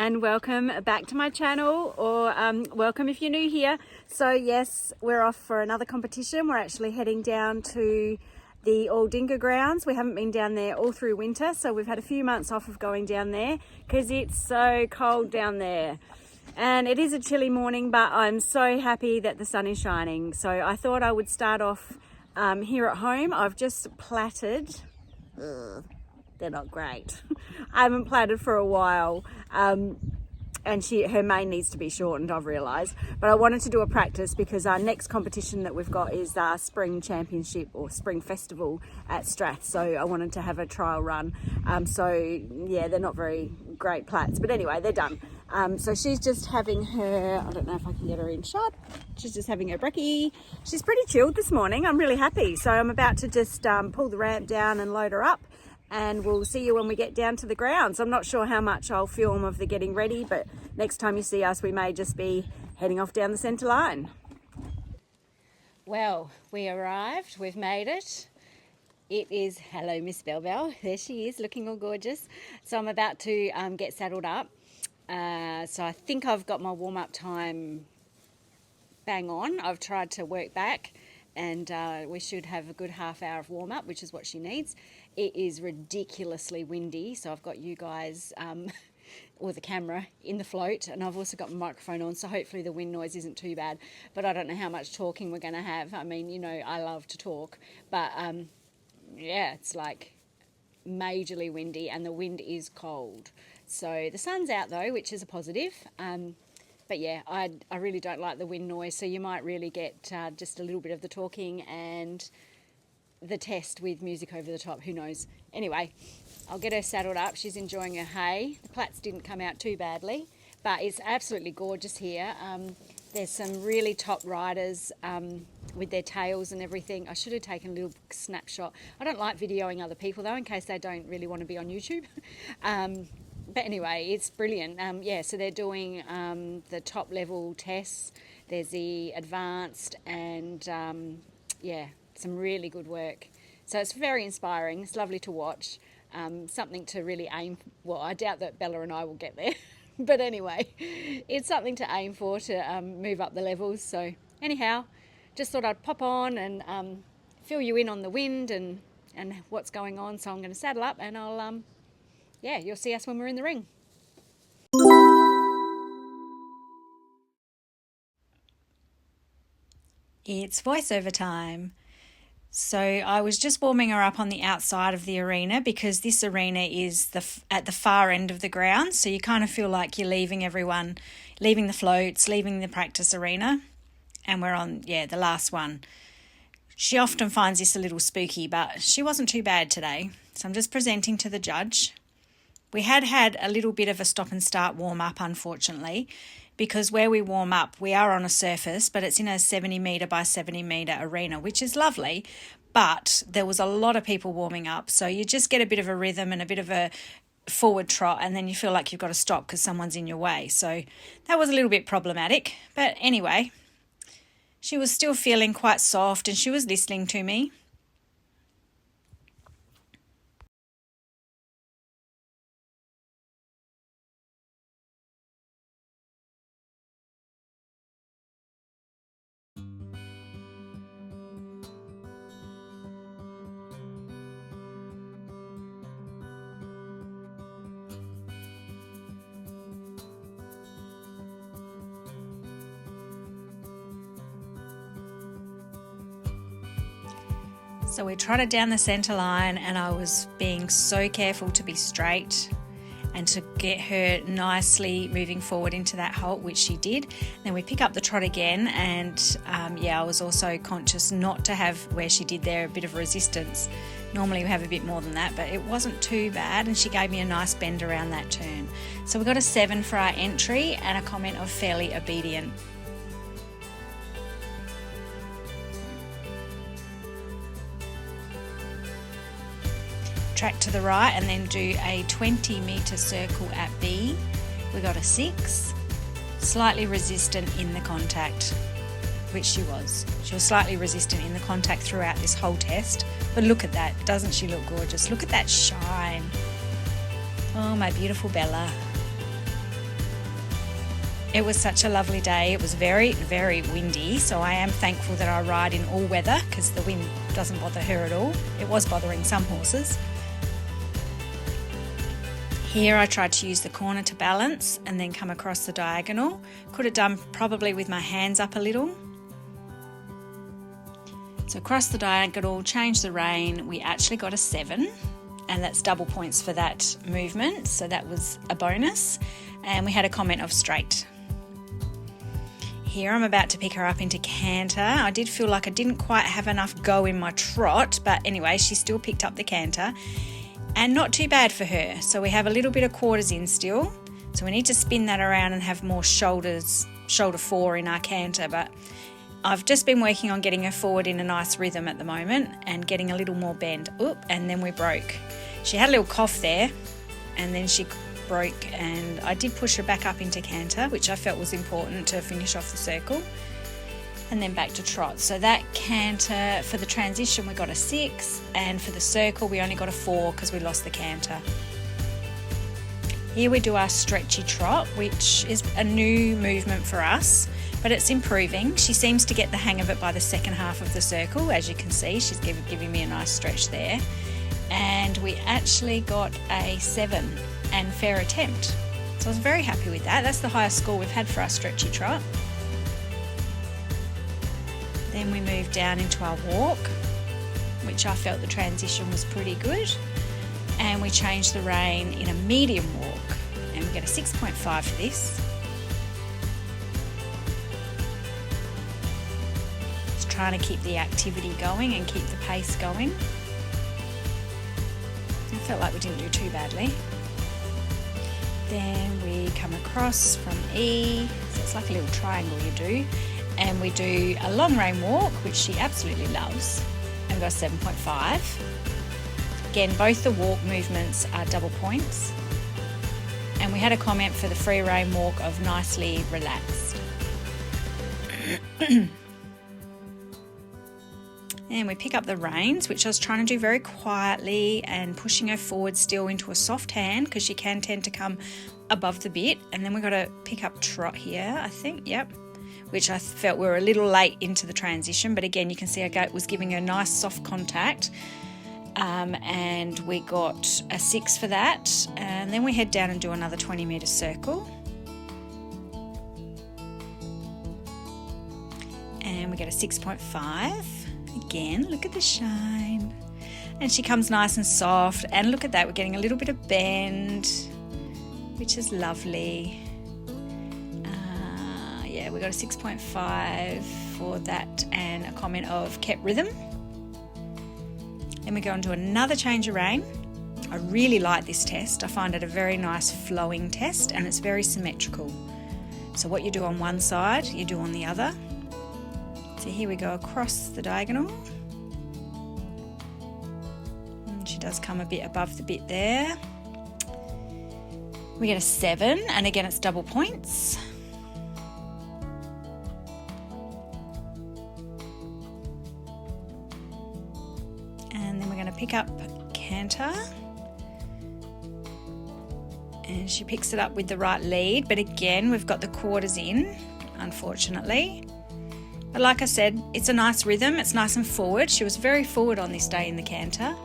and welcome back to my channel, or welcome if you're new here. So yes, we're off for another competition. We're actually heading down to the Aldinga grounds. We haven't been down there all through winter, so we've had a few months off of going down there because it's so cold down there. And it is a chilly morning, but I'm so happy that the sun is shining. So I thought I would start off here at home. I've just plaited. They're not great. I haven't plaited for a while. And her mane needs to be shortened, I've realised. But I wanted to do a practice because our next competition that we've got is our spring championship or spring festival at Strath. So I wanted to have a trial run. So yeah, they're not very great plaits, but anyway, they're done. So she's just having her, I don't know if I can get her in shot. She's just having her brekkie. She's pretty chilled this morning. I'm really happy. So I'm about to just pull the ramp down and load her up. And we'll see you when we get down to the grounds. I'm not sure how much I'll film of the getting ready, but next time you see us, we may just be heading off down the centre line. Well, we arrived. We've made it. It is, hello, Miss Bell Bell. There she is, looking all gorgeous. So I'm about to get saddled up. So I think I've got my warm-up time bang on. I've tried to work back, and we should have a good half hour of warm-up, which is what she needs. It is ridiculously windy, so I've got you guys, or the camera, in the float, and I've also got my microphone on, so hopefully the wind noise isn't too bad. But I don't know how much talking we're going to have. I mean, you know, I love to talk, but yeah, it's like majorly windy, and the wind is cold. So the sun's out though, which is a positive. But yeah, I really don't like the wind noise, so you might really get just a little bit of the talking and the test with music over the top, who knows. Anyway, I'll get her saddled up. She's enjoying her hay. The plaits didn't come out too badly, but it's absolutely gorgeous here. There's some really top riders with their tails and everything. I should have taken a little snapshot. I don't like videoing other people though, in case they don't really want to be on YouTube. But anyway, it's brilliant. Yeah, so they're doing the top level tests. There's the advanced and yeah, some really good work. So it's very inspiring. It's lovely to watch. Something to really aim. Well, I doubt that Bella and I will get there. But anyway, it's something to aim for, to move up the levels. So anyhow, just thought I'd pop on and fill you in on the wind and what's going on. So I'm going to saddle up and I'll, yeah, you'll see us when we're in the ring. It's voiceover time. So I was just warming her up on the outside of the arena because this arena is at the far end of the ground. So you kind of feel like you're leaving everyone, leaving the floats, leaving the practice arena. And we're on, yeah, the last one. She often finds this a little spooky, but she wasn't too bad today. So I'm just presenting to the judge. We had a little bit of a stop and start warm up, unfortunately, because where we warm up, we are on a surface, but it's in a 70 metre by 70 metre arena, which is lovely, but there was a lot of people warming up, so you just get a bit of a rhythm and a bit of a forward trot, and then you feel like you've got to stop because someone's in your way. So that was a little bit problematic, but anyway, she was still feeling quite soft and she was listening to me. So we trotted down the centre line and I was being so careful to be straight and to get her nicely moving forward into that halt, which she did. Then we pick up the trot again and yeah, I was also conscious not to have, where she did there, a bit of resistance. Normally we have a bit more than that, but it wasn't too bad and she gave me a nice bend around that turn. So we got a 7 for our entry and a comment of fairly obedient. Track to the right and then do a 20 metre circle at B. We got a 6, slightly resistant in the contact, which she was. She was slightly resistant in the contact throughout this whole test, but look at that, doesn't she look gorgeous? Look at that shine. Oh, my beautiful Bella. It was such a lovely day. It was very, very windy, so I am thankful that I ride in all weather because the wind doesn't bother her at all. It was bothering some horses. Here I tried to use the corner to balance and then come across the diagonal. Could have done probably with my hands up a little. So across the diagonal, change the rein, we actually got a 7, and that's double points for that movement, so that was a bonus. And we had a comment of straight. Here I'm about to pick her up into canter. I did feel like I didn't quite have enough go in my trot, but anyway, she still picked up the canter. And not too bad for her. So we have a little bit of quarters in still. So we need to spin that around and have more shoulder 4 in our canter. But I've just been working on getting her forward in a nice rhythm at the moment and getting a little more bend. Oop, and then we broke. She had a little cough there and then she broke, and I did push her back up into canter, which I felt was important to finish off the circle. And then back to trot. So that canter, for the transition we got a 6, and for the circle we only got a 4 because we lost the canter. Here we do our stretchy trot, which is a new movement for us, but it's improving. She seems to get the hang of it by the second half of the circle. As you can see, she's giving me a nice stretch there. And we actually got a 7 and fair attempt. So I was very happy with that. That's the highest score we've had for our stretchy trot. Then we moved down into our walk, which I felt the transition was pretty good. And we changed the rein in a medium walk, and we get a 6.5 for this. Just trying to keep the activity going and keep the pace going. I felt like we didn't do too badly. Then we come across from E, so it's like a little triangle you do. And we do a long rein walk, which she absolutely loves, and we got a 7.5. Again, both the walk movements are double points. And we had a comment for the free rein walk of nicely relaxed. And we pick up the reins, which I was trying to do very quietly and pushing her forward still into a soft hand because she can tend to come above the bit. And then we got to pick up trot here, I think, yep. Which I felt we were a little late into the transition, but again you can see our gate was giving her nice soft contact, and we got a 6 for that. And then we head down and do another 20-metre circle, and we get a 6.5. Again, look at the shine, and she comes nice and soft, and look at that, we're getting a little bit of bend, which is lovely. We got a 6.5 for that, and a comment of kept rhythm. Then we go on to another change of rein. I really like this test. I find it a very nice flowing test, and it's very symmetrical. So what you do on one side, you do on the other. So here we go across the diagonal. And she does come a bit above the bit there. We get a 7, and again it's double points. And then we're going to pick up canter, and she picks it up with the right lead, but again we've got the quarters in, unfortunately. But like I said, it's a nice rhythm, it's nice and forward. She was very forward on this day in the canter.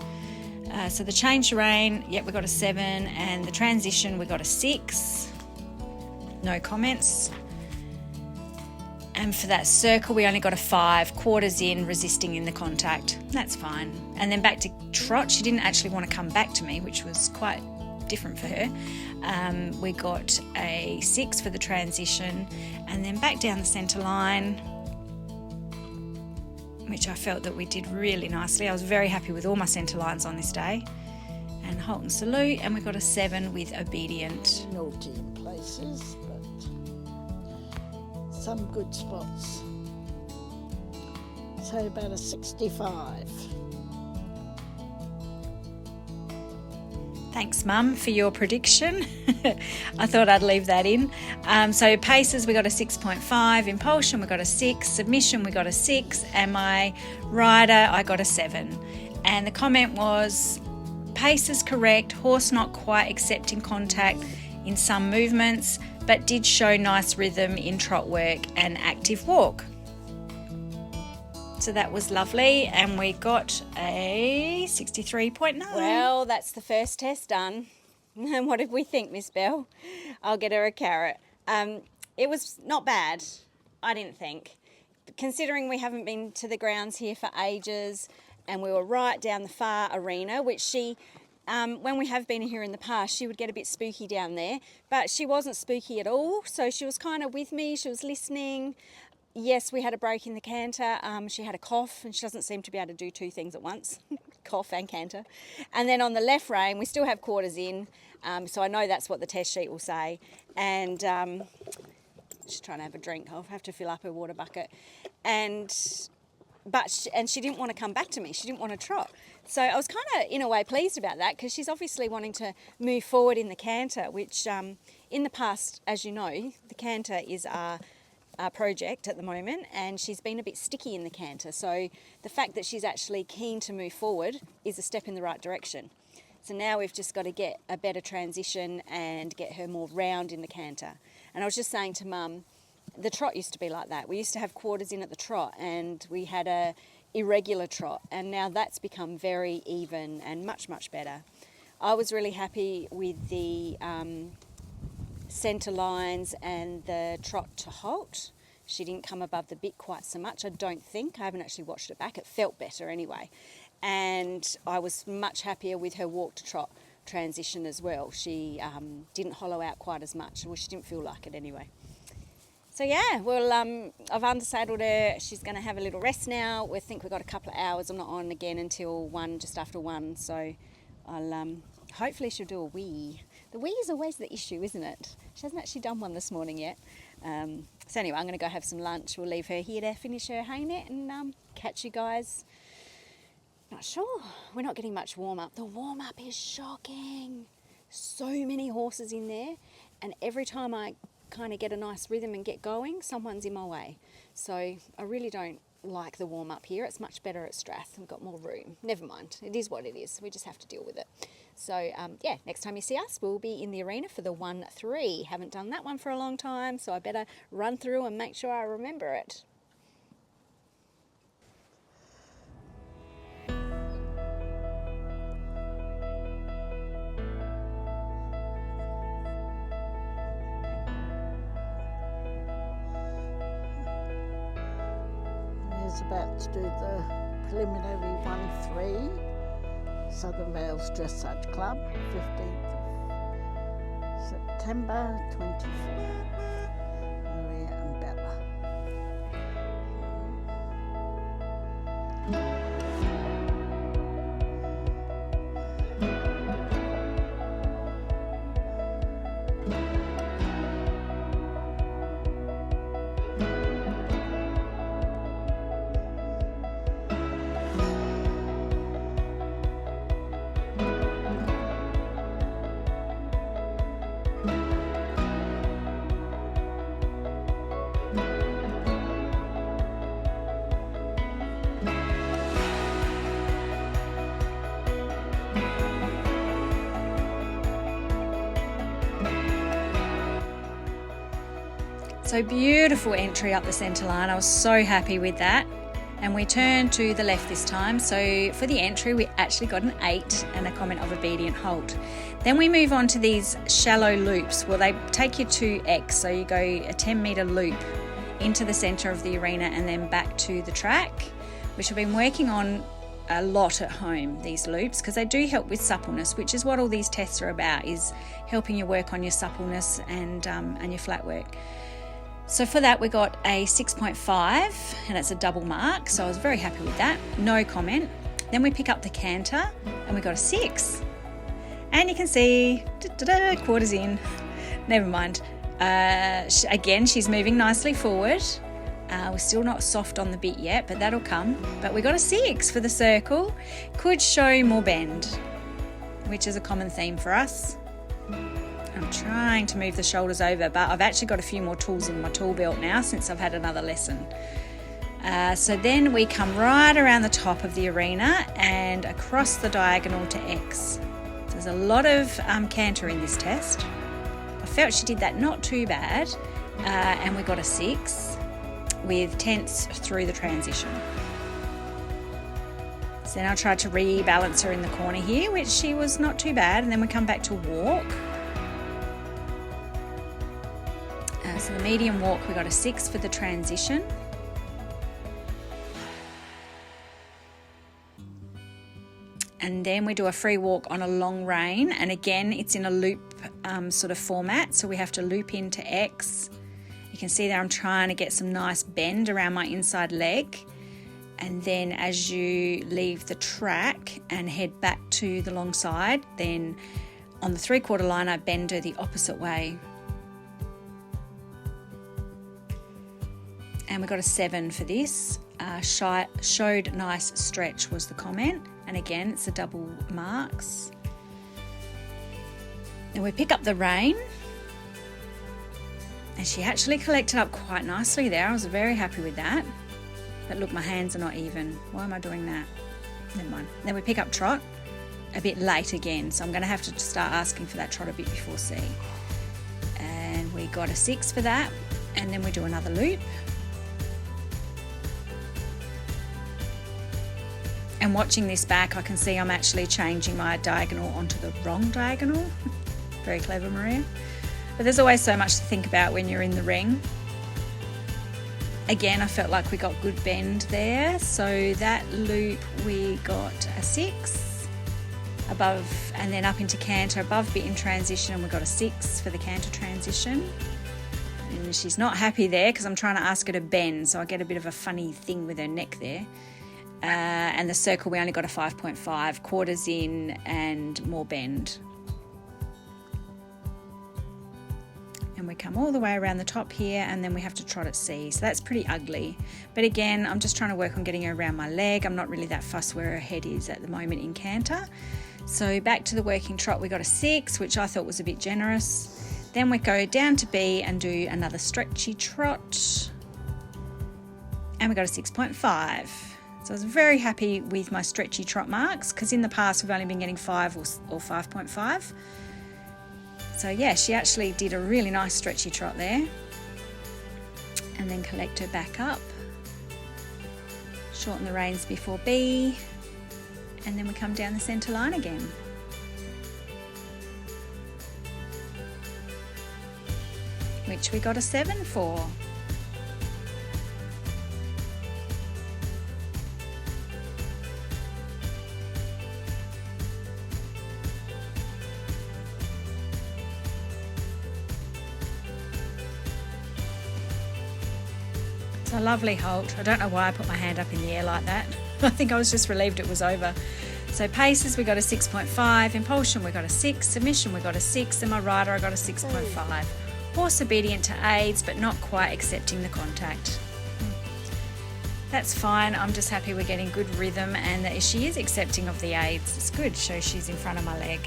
So the change rein, yep, we got a 7, and the transition we got a 6. No comments. And for that circle we only got a 5, quarters in, resisting in the contact. That's fine. And then back to trot, she didn't actually want to come back to me, which was quite different for her. We got a 6 for the transition, and then back down the centre line, which I felt that we did really nicely. I was very happy with all my centre lines on this day. And halt and salute, and we got a 7 with obedient. Naughty in places, but some good spots. So about a 65. Thanks, Mum, for your prediction. I thought I'd leave that in. So paces, we got a 6.5. Impulsion, we got a 6. Submission, we got a 6. And my rider, I got a 7. And the comment was, pace is correct, horse not quite accepting contact in some movements, but did show nice rhythm in trot work and active walk. So that was lovely, and we got a 63.9. Well, that's the first test done. And what did we think, Miss Bell? I'll get her a carrot. It was not bad, I didn't think. Considering we haven't been to the grounds here for ages, and we were right down the far arena, which she, when we have been here in the past, she would get a bit spooky down there, but she wasn't spooky at all. So she was kind of with me, she was listening. Yes, we had a break in the canter. She had a cough, and she doesn't seem to be able to do two things at once, cough and canter. And then on the left rein, we still have quarters in, so I know that's what the test sheet will say. And just trying to have a drink. I'll have to fill up her water bucket. And she didn't want to come back to me. She didn't want to trot. So I was kind of, in a way, pleased about that, because she's obviously wanting to move forward in the canter, which in the past, as you know, the canter is our project at the moment, and she's been a bit sticky in the canter. So the fact that she's actually keen to move forward is a step in the right direction. So now we've just got to get a better transition and get her more round in the canter. And I was just saying to Mum, the trot used to be like that. We used to have quarters in at the trot, and we had a irregular trot, and now that's become very even and much, much better. I was really happy with the centre lines and the trot to halt. She didn't come above the bit quite so much, I don't think. I haven't actually watched it back. It felt better anyway. And I was much happier with her walk to trot transition as well. She didn't hollow out quite as much. Well, she didn't feel like it anyway. So yeah, well, I've undersaddled her. She's going to have a little rest now. We think we've got a couple of hours. I'm not on again until 1, just after 1. So I'll hopefully she'll do a wee. The wee is always the issue, isn't it? She hasn't actually done one this morning yet. So anyway, I'm going to go have some lunch. We'll leave her here to finish her hay net and catch you guys. Not sure. We're not getting much warm-up. The warm-up is shocking. So many horses in there. And every time I kind of get a nice rhythm and get going, someone's in my way. So I really don't like the warm-up here. It's much better at Strath. We've got more room. Never mind. It is what it is. We just have to deal with it. So, yeah, next time you see us, we'll be in the arena for the 1-3. Haven't done that one for a long time, so I better run through and make sure I remember it. He's about to do the preliminary 1-3. Southern Vale's Dressage Club, 15th of September 24. Maria and Bella. So beautiful entry up the centre line. I was so happy with that. And we turned to the left this time. So for the entry, we actually got an 8 and a comment of obedient halt. Then we move on to these shallow loops. Well, they take you to X. So you go a 10-metre loop into the centre of the arena and then back to the track, which I've been working on a lot at home, these loops, because they do help with suppleness, which is what all these tests are about, is helping you work on your suppleness and your flat work. So for that, we got a 6.5, and it's a double mark, so I was very happy with that. No comment. Then we pick up the canter, and we got a 6. And you can see, quarters in. Never mind. Again, she's moving nicely forward. We're still not soft on the bit yet, but that'll come. But we got a 6 for the circle. Could show more bend, which is a common theme for us. I'm trying to move the shoulders over, but I've actually got a few more tools in my tool belt now since I've had another lesson. So then we come right around the top of the arena and across the diagonal to X. So there's a lot of canter in this test. I felt she did that not too bad, and we got a 6 with tenths through the transition. So then I tried to rebalance her in the corner here, which she was not too bad, and then we come back to walk. So the medium walk, we got a 6 for the transition. And then we do a free walk on a long rein, and again it's in a loop sort of format, so we have to loop into X. You can see there I'm trying to get some nice bend around my inside leg, and then as you leave the track and head back to the long side, then on the 3/4 line I bend her the opposite way. And we got a 7 for this. Showed nice stretch was the comment, and again it's the double marks. Then we pick up the rein, and she actually collected up quite nicely there. I was very happy with that. But look, my hands are not even. Why am I doing that? Never mind. Then we pick up trot a bit late again, so I'm going to have to start asking for that trot a bit before C. And we got a 6 for that, and then we do another loop. And watching this back, I can see I'm actually changing my diagonal onto the wrong diagonal. Very clever, Maria. But there's always so much to think about when you're in the ring. Again, I felt like we got good bend there. So that loop, we got a 6 above, and then up into canter, above bit in transition, and we got a 6 for the canter transition. And she's not happy there because I'm trying to ask her to bend, so I get a bit of a funny thing with her neck there. And the circle, we only got a 5.5, quarters in and more bend. And we come all the way around the top here, and then we have to trot at C. So that's pretty ugly. But again, I'm just trying to work on getting her around my leg. I'm not really that fussed where her head is at the moment in canter. So back to the working trot, we got a 6, which I thought was a bit generous. Then we go down to B and do another stretchy trot. And we got a 6.5. So I was very happy with my stretchy trot marks, because in the past we've only been getting 5 or 5.5. So yeah, she actually did a really nice stretchy trot there. And then collect her back up. Shorten the reins before B. And then we come down the centre line again. Which we got a 7 for. It's a lovely halt. I don't know why I put my hand up in the air like that. I think I was just relieved it was over. So paces, we got a 6.5. Impulsion, we got a 6. Submission, we got a 6. And my rider, I got a 6.5. Horse obedient to aids, but not quite accepting the contact. That's fine. I'm just happy we're getting good rhythm, and that she is accepting of the aids. It's good. Shows she's in front of my leg.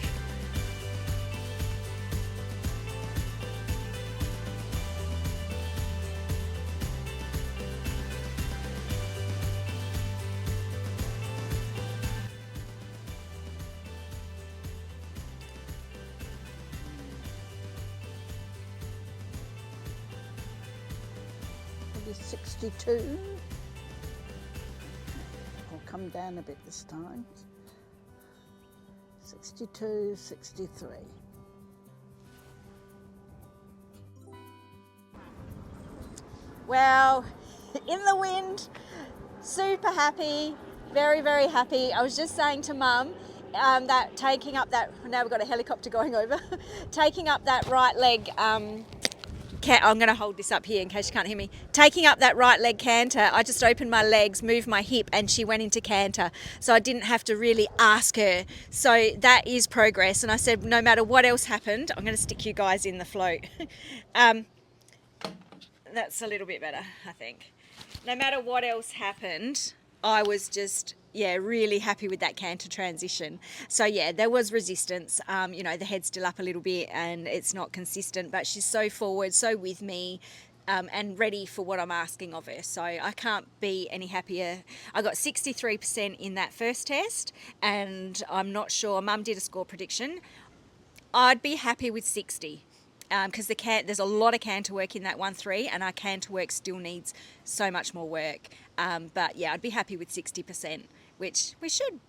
Maybe 62. I'll come down a bit this time. 62, 63. Well, in the wind, super happy, very, very happy. I was just saying to Mum that taking up that, now we've got a helicopter going over, taking up that right leg, I'm going to hold this up here in case you can't hear me. Taking up that right leg canter, I just opened my legs, moved my hip, and she went into canter. So I didn't have to really ask her. So that is progress. And I said, no matter what else happened, I'm going to stick you guys in the float. That's a little bit better, I think. No matter what else happened, I was just, really happy with that canter transition. So there was resistance. The head's still up a little bit and it's not consistent, but she's so forward, so with me, and ready for what I'm asking of her. So I can't be any happier. I got 63% in that first test, and I'm not sure, Mum did a score prediction. I'd be happy with 60. because there's a lot of canter work in that 1-3, and our canter work still needs so much more work. But yeah, I'd be happy with 60%, which we should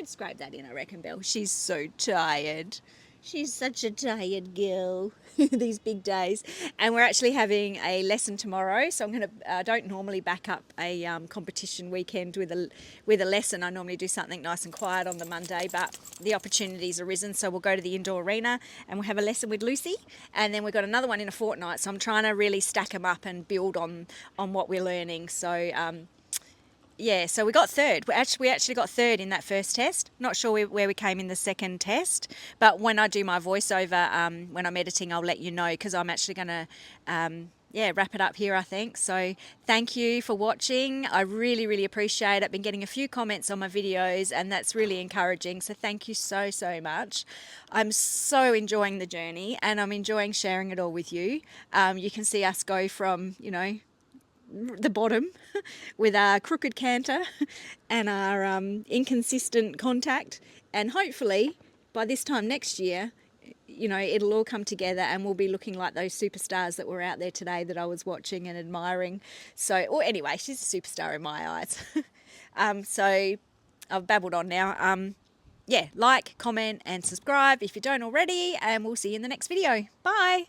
scrape that in, I reckon, Belle. She's so tired. She's such a tired girl these big days. And we're actually having a lesson tomorrow, so I don't normally back up a competition weekend with a lesson. I normally do something nice and quiet on the Monday, but the opportunity's arisen, so we'll go to the indoor arena and we'll have a lesson with Lucy, and then we've got another one in a fortnight, so I'm trying to really stack them up and build on what we're learning. So yeah, so we got third. We actually got third in that first test. Not sure where we came in the second test, but when I do my voiceover, when I'm editing, I'll let you know, because I'm actually going to wrap it up here, I think. So thank you for watching. I really, really appreciate it. I've been getting a few comments on my videos, and that's really encouraging. So thank you so, so much. I'm so enjoying the journey, and I'm enjoying sharing it all with you. You can see us go from, the bottom with our crooked canter and our inconsistent contact, and hopefully by this time next year, it'll all come together and we'll be looking like those superstars that were out there today that I was watching and admiring. So, or anyway, she's a superstar in my eyes. So I've babbled on now. Yeah, like, comment and subscribe if you don't already, and we'll see you in the next video. Bye.